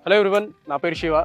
Hello everyone, నా పేరు శివ.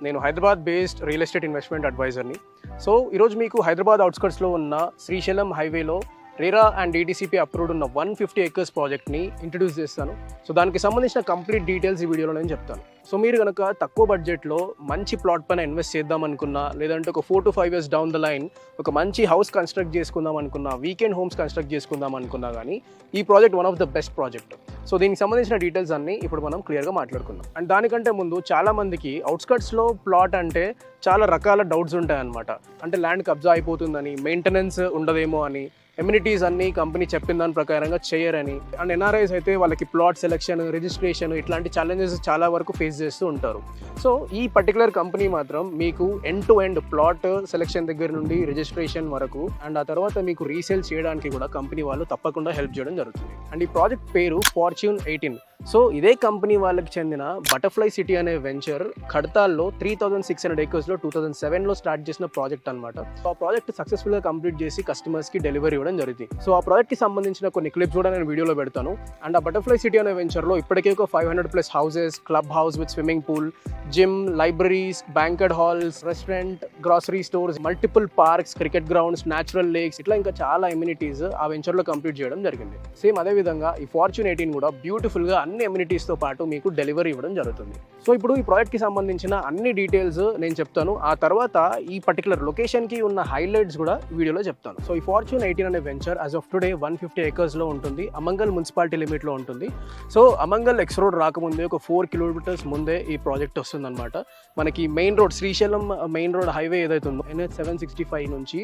నేను Hyderabad based real estate investment అడ్వైజర్ని. సో ఈరోజు మీకు హైదరాబాద్ అవుట్స్కట్స్లో ఉన్న శ్రీశైలం హైవేలో రేరా అండ్ DTCP అప్రూవ్డ్ ఉన్న 150 acres ప్రాజెక్ట్ని ఇంట్రడ్యూస్ చేస్తాను. సో దానికి సంబంధించిన కంప్లీట్ డీటెయిల్స్ ఈ వీడియోలో నేను చెప్తాను. సో మీరు కనుక తక్కువ బడ్జెట్లో మంచి ప్లాట్ పైన ఇన్వెస్ట్ చేద్దాం అనుకున్నా, లేదంటే ఒక 4 to 5 years down the line ఒక మంచి హౌస్ కన్స్ట్రక్ట్ చేసుకుందాం అనుకున్నా, వీకెండ్ హోమ్స్ కన్స్ట్రక్ట్ చేసుకుందాం అనుకున్నా కానీ ఈ project one of the best project. So దీనికి సంబంధించిన డీటెయిల్స్ అన్నీ ఇప్పుడు మనం క్లియర్గా మాట్లాడుకుందాం. అండ్ దానికంటే ముందు చాలామందికి అవుట్స్కట్స్లో ప్లాట్ అంటే చాలా రకాల డౌట్స్ ఉంటాయి అన్నమాట. అంటే ల్యాండ్ కబ్జా అయిపోతుందని, మెయింటెనెన్స్ ఉండదేమో అని, ఎమ్యూనిటీస్ అన్ని కంపెనీ చెప్పిన దాని ప్రకారంగా చేయరని, అండ్ NRIs అయితే వాళ్ళకి ప్లాట్ సెలెక్షన్, రిజిస్ట్రేషన్ ఇట్లాంటి ఛాలెంజెస్ చాలా వరకు ఫేస్ చేస్తూ ఉంటారు. సో ఈ పర్టికులర్ కంపెనీ మాత్రం మీకు end to end plot selection దగ్గర నుండి రిజిస్ట్రేషన్ వరకు అండ్ ఆ తర్వాత మీకు రీసేల్ చేయడానికి కూడా కంపెనీ వాళ్ళు తప్పకుండా హెల్ప్ చేయడం జరుగుతుంది. అండ్ ఈ ప్రాజెక్ట్ పేరు Fortune 18. సో ఇదే కంపెనీ వాళ్ళకి చెందిన బటర్ఫ్లై సిటీ అనే వెంచర్ ఖడ్తాల్లో 3600 acresలో 2007లో స్టార్ట్ చేసిన ప్రాజెక్ట్ అనమాట. సో ఆ ప్రాజెక్ట్ సక్సెస్ఫుల్గా కంప్లీట్ చేసి కస్టమర్స్కి డెలివరీ ఇవ్వడం జరుగుతుంది. సో ఆ ప్రాజెక్ట్కి సంబంధించిన కొన్ని క్లిప్స్ కూడా నేను వీడియోలో పెడతాను. అండ్ ఆ బటర్ఫ్లై సిటీ అనే వెంచర్లో ఇప్పటికే ఒక 500+ houses, club house with swimming pool, gym, libraries, banquet halls, restaurant, grocery stores, multiple parks, cricket grounds, natural lakes ఇట్లా ఇంకా చాలా ఎమ్యూనిటీస్ ఆ వెంచర్లో కంప్లీట్ చేయడం జరిగింది. సేమ్ అదే విధంగా ఈ Fortune 18 కూడా బ్యూటిఫుల్గా అన్ని ఎమ్యూనిటీస్తో పాటు మీకు డెలివరీ ఇవ్వడం జరుగుతుంది. సో ఇప్పుడు ఈ ప్రాజెక్ట్కి సంబంధించిన అన్ని డీటెయిల్స్ నేను చెప్తాను. ఆ తర్వాత ఈ పర్టికులర్ లొకేషన్కి ఉన్న హైలైట్స్ కూడా వీడియోలో చెప్తాను. సో ఈ Fortune 18 అనే వెంచర్ యాజ్ ఆఫ్ టుడే 150 acresలో ఉంటుంది. అమంగల్ మున్సిపాలిటీ లిమిట్లో ఉంటుంది. సో అమంగల్ ఎక్స్ రోడ్ రాకముందే ఒక 4 kilometers ముందే ఈ ప్రాజెక్ట్ వస్తుందన్నమాట. మనకి main road, Srisailam main road highway ఏదైతే ఉందో NH 765 నుంచి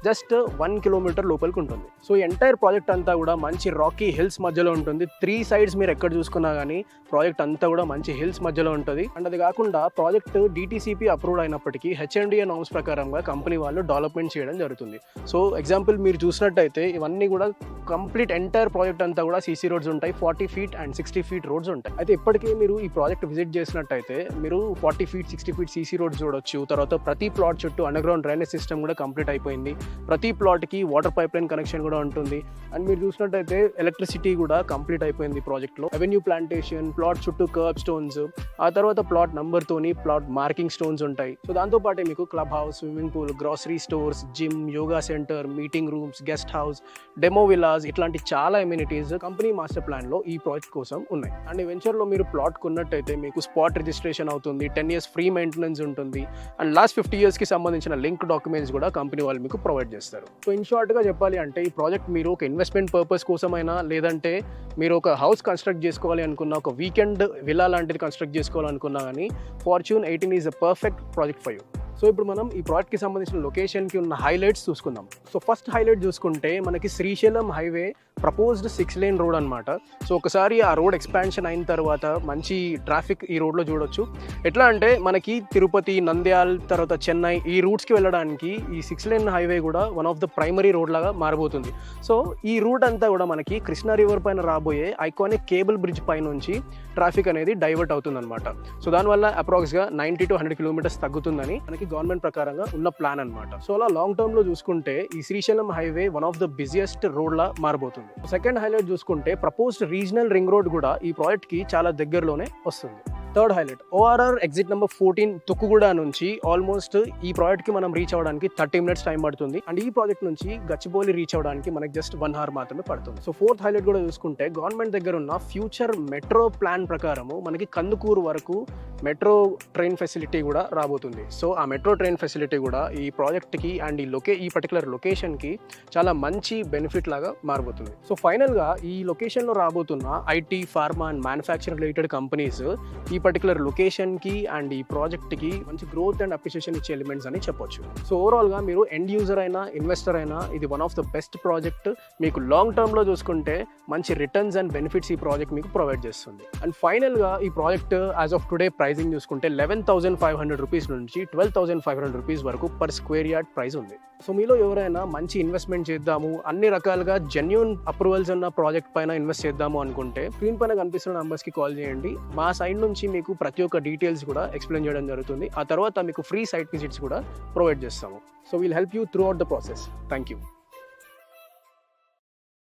జస్ట్ 1 kilometer లోపలికి ఉంటుంది. సో ఈ ఎంటైర్ ప్రాజెక్ట్ అంతా కూడా మంచి రాకీ హిల్స్ మధ్యలో ఉంటుంది. 3 sides మీరు ఎక్కడ చూసుకున్నా కానీ ప్రాజెక్ట్ అంతా కూడా మంచి హిల్స్ మధ్యలో ఉంటుంది. అండ్ అది కాకుండా ప్రాజెక్ట్ DTCP అప్రూవ్డ్ అయినప్పటికీ HMDA నామ్స్ ప్రకారంగా కంపెనీ వాళ్ళు డెవలప్మెంట్ చేయడం జరుగుతుంది. సో ఎగ్జాంపుల్ మీరు చూసినట్టయితే ఇవన్నీ కూడా కంప్లీట్ ఎంటైర్ ప్రాజెక్ట్ అంతా కూడా CC రోడ్స్ ఉంటాయి. 40 feet and 60 feet రోడ్స్ ఉంటాయి. అయితే ఇప్పటికీ మీరు ఈ ప్రాజెక్ట్ విజిట్ చేసినట్టయితే మీరు 40 feet, 60 feet CC రోడ్స్ చూడొచ్చు. తర్వాత ప్రతి ప్లాట్ చుట్టూ అండర్ గ్రౌండ్ డ్రైనేజ్ సిస్టమ్ కూడా కంప్లీట్ అయిపోయింది. ప్రతి ప్లాట్కి వాటర్ పైప్ లైన్ కనెక్షన్ కూడా ఉంటుంది. అండ్ మీరు చూసినట్టయితే ఎలక్ట్రిసిటీ కూడా కంప్లీట్ అయిపోయింది ప్రాజెక్ట్లో. రెవెన్యూ ప్లాంటేషన్, ప్లాట్ చుట్టూ కర్బ్ స్టోన్స్, ఆ తర్వాత ప్లాట్ నంబర్తోని ప్లాట్ మార్కింగ్ స్టోన్స్ ఉంటాయి. సో దాంతోపాటు మీకు club house, swimming pool, grocery stores, gym, yoga centre, meeting rooms, guest house, demo Vilas ఇట్లాంటి చాలా ఎమ్యూనిటీస్ కంపెనీ మాస్టర్ ప్లాన్లో ఈ ప్రాజెక్ట్ కోసం ఉన్నాయి. అండ్ ఈ వెంచర్లో మీరు ప్లాట్ కొన్నట్టయితే మీకు స్పాట్ రిజిస్ట్రేషన్ అవుతుంది, 10 years ఫ్రీ మెయింటెనెన్స్ ఉంటుంది. అండ్ లాస్ట్ 50 yearsకి సంబంధించిన లింక్ డాక్యుమెంట్స్ కూడా కంపెనీ వాళ్ళు మీకు ప్రొవైడ్ చేస్తారు. సో ఇన్ షార్ట్గా చెప్పాలి అంటే ఈ ప్రాజెక్ట్ మీరు ఒక ఇన్వెస్ట్మెంట్ పర్పస్ కోసమైనా, లేదంటే మీరు ఒక హౌస్ కన్స్ట్రక్ట్ చేసుకోవాలి అనుకున్న, ఒక వీకెండ్ విలా లాంటిది కన్స్ట్రక్ట్ చేసుకోవాలనుకున్నా కానీ Fortune 18 is a perfect project for you. So ఇప్పుడు మనం ఈ ప్రాజెక్ట్కి సంబంధించిన లొకేషన్కి ఉన్న హైలైట్స్ చూసుకుందాం. సో ఫస్ట్ హైలైట్ చూసుకుంటే మనకి Srisailam highway proposed 6-lane road అనమాట. సో ఒకసారి ఆ రోడ్ ఎక్స్పాన్షన్ అయిన తర్వాత మంచి ట్రాఫిక్ ఈ రోడ్లో చూడొచ్చు. ఎట్లా అంటే మనకి తిరుపతి, నంద్యాల్, తర్వాత చెన్నై ఈ రూట్స్కి వెళ్ళడానికి ఈ 6-lane హైవే కూడా one of the primary road లాగా మారబోతుంది. సో ఈ రూట్ అంతా కూడా మనకి కృష్ణా రివర్ పైన రాబోయే ఐకానిక్ కేబుల్ బ్రిడ్జ్ పై నుంచి ట్రాఫిక్ అనేది డైవర్ట్ అవుతుందన్నమాట. సో దానివల్ల అప్రాక్స్గా 90 to 100 kilometers తగ్గుతుందని మనకి గవర్నమెంట్ ప్రకారంగా ఉన్న ప్లాన్ అనమాట. సో అలా లాంగ్ టర్మ్లో చూసుకుంటే ఈ Srisailam highway one of the busiest రోడ్లా మారబోతుంది. సెకండ్ హైలైట్ చూసుకుంటే ప్రపోజ్డ్ రీజనల్ రింగ్ రోడ్ కూడా ఈ ప్రాజెక్ట్కి చాలా దగ్గరలోనే వస్తుంది. Third highlight ORR exit number 14 Tukkuguda నుంచి ఆల్మోస్ట్ ఈ ప్రాజెక్ట్కి మనం రీచ్ అవ్వడానికి 30 minutes టైం పడుతుంది. అండ్ ఈ ప్రాజెక్ట్ నుంచి గచ్చిబౌలి రీచ్ అవ్వడానికి మనకి జస్ట్ 1 hour మాత్రమే పడుతుంది. సో ఫోర్త్ హైలైట్ కూడా చూసుకుంటే గవర్నమెంట్ దగ్గర ఉన్న ఫ్యూచర్ మెట్రో ప్లాన్ ప్రకారము మనకి కందుకూరు వరకు మెట్రో ట్రైన్ ఫెసిలిటీ కూడా రాబోతుంది. సో ఆ మెట్రో ట్రైన్ ఫెసిలిటీ కూడా ఈ ప్రాజెక్ట్కి అండ్ ఈ పర్టికులర్ లొకేషన్కి చాలా మంచి బెనిఫిట్ లాగా మారబోతుంది. సో ఫైనల్గా ఈ లొకేషన్లో రాబోతున్న IT, pharma and manufacturing related companies ఈ పర్టికులర్ లొకేషన్కి అండ్ ఈ ప్రాజెక్ట్కి మంచి గ్రోత్ అండ్ అప్రిషియేషన్ ఇచ్చే ఎలిమెంట్స్ అని చెప్పొచ్చు. సో ఓవరాల్గా మీరు ఎండ్ యూజర్ అయినా, ఇన్వెస్టర్ అయినా ఇది one of the best project. మీకు లాంగ్ టర్మ్లో చూసుకుంటే మంచి రిటర్న్స్ అండ్ బెనిఫిట్స్ ఈ ప్రాజెక్ట్ మీకు ప్రొవైడ్ చేస్తుంది. అండ్ ఫైనల్గా ఈ project as of today pricing చూసుకుంటే 11,500 rupees నుంచి 12,500 rupees వరకు పర్ స్క్వేర్ యార్డ్ ప్రైస్ ఉంది. సో మీలో ఎవరైనా మంచి ఇన్వెస్ట్మెంట్ చేద్దాము, అన్ని రకాలుగా జెన్యూన్ అప్రూవల్స్ ఉన్న ప్రాజెక్ట్ పైన ఇన్వెస్ట్ చేద్దాము అనుకుంటే స్క్రీన్ పైన కనిపిస్తున్న నంబర్స్కి కాల్ చేయండి. మా సైడ్ నుంచి మీకు ప్రతి ఒక్క డీటెయిల్స్ కూడా ఎక్స్ప్లెయిన్ చేయడం జరుగుతుంది. ఆ తర్వాత మీకు ఫ్రీ సైట్ విజిట్స్ కూడా ప్రొవైడ్ చేస్తాము. So will help you through out the process. Thank you.